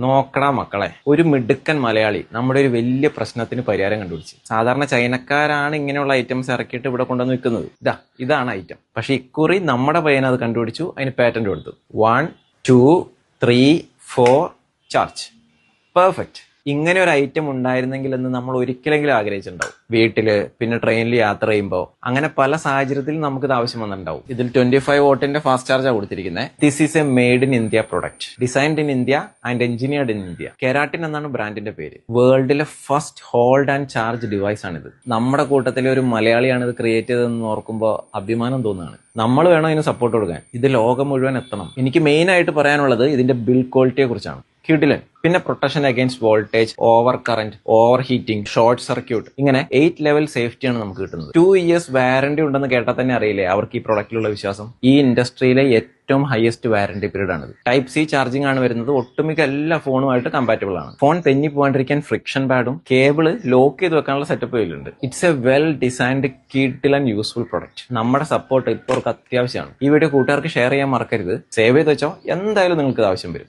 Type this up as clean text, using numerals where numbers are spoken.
നോക്കടാ മക്കളെ, ഒരു മിടുക്കൻ മലയാളി നമ്മുടെ ഒരു വലിയ പ്രശ്നത്തിന് പരിഹാരം കണ്ടുപിടിച്ചു. സാധാരണ ചൈനക്കാരാണ് ഇങ്ങനെയുള്ള ഐറ്റംസ് ഇറക്കിയിട്ട് ഇവിടെ കൊണ്ടുവന്ന് വിൽക്കുന്നത്. ഇതാണ് ഐറ്റം. പക്ഷെ ഇക്കുറി നമ്മുടെ പയ്യൻ അത് കണ്ടുപിടിച്ചു, അതിന് പാറ്റന്റ് കൊടുത്തു. 1 2 3 4 ചാർജ്. പെർഫെക്റ്റ്. ഇങ്ങനെ ഒരു ഐറ്റം ഉണ്ടായിരുന്നെങ്കിൽ എന്ന് നമ്മൾ ഒരിക്കലെങ്കിലും ആഗ്രഹിച്ചിട്ടുണ്ടാവും. വീട്ടില്, പിന്നെ ട്രെയിനിൽ യാത്ര ചെയ്യുമ്പോൾ, അങ്ങനെ പല സാഹചര്യത്തിൽ നമുക്കിത് ആവശ്യം വന്നിട്ടുണ്ടാവും. ഇതിൽ 25 വോട്ടിന്റെ ഫാസ്റ്റ് ചാർജാണ് കൊടുത്തിരിക്കുന്നത്. This is a made in India product, designed in India and engineered in India. Keratin എന്നാണ് ബ്രാൻഡിന്റെ പേര്. വേൾഡിലെ first hold and charge device ആണിത്. നമ്മുടെ കൂട്ടത്തിലെ ഒരു മലയാളിയാണ് ഇത് ക്രിയേറ്റ് ചെയ്തതെന്ന് ഓർക്കുമ്പോൾ അഭിമാനം തോന്നുകയാണ്. നമ്മൾ വേണം ഇതിന് സപ്പോർട്ട് കൊടുക്കാൻ. ഇത് ലോകം മുഴുവൻ എത്തണം. എനിക്ക് മെയിൻ ആയിട്ട് പറയാനുള്ളത് ഇതിന്റെ ബിൽഡ് ക്വാളിറ്റിയെ കുറിച്ചാണ്. കിടിലൻ. പിന്നെ protection against voltage, over current, over heating, short circuit, ഇങ്ങനെ 8 ലെവൽ സേഫ്റ്റിയാണ് നമുക്ക് കിട്ടുന്നത്. 2 ഇയേഴ്സ് വാറന്റി ഉണ്ടെന്ന് കേട്ടാൽ തന്നെ അറിയില്ലേ അവർക്ക് ഈ പ്രൊഡക്റ്റിലുള്ള വിശ്വാസം. ഈ ഇൻഡസ്ട്രിയിലെ ഏറ്റവും ഹയസ്റ്റ് വാറന്റി പീരീഡ് ആണിത്. ടൈപ്പ് സി ചാർജിംഗ് ആണ് വരുന്നത്. ഒട്ടുമിക്ക എല്ലാ ഫോണുമായിട്ട് കമ്പാറ്റബിൾ ആണ്. ഫോൺ തെന്നി പോകാണ്ടിരിക്കാൻ ഫ്രിക്ഷൻ പാഡും കേബിള് ലോക്ക് ചെയ്ത് വെക്കാനുള്ള സെറ്റപ്പ് ഇതിലുണ്ട്. It's a well designed kiddle and useful product. നമ്മുടെ സപ്പോർട്ട് ഇപ്പോൾ അത്യാവശ്യമാണ്. ഈ വീഡിയോ കൂട്ടുകാർക്ക് ഷെയർ ചെയ്യാൻ മറക്കരുത്. സേവ് ചെയ്ത് വെച്ചോ, എന്തായാലും നിങ്ങൾക്ക് ഇത് ആവശ്യം വരും.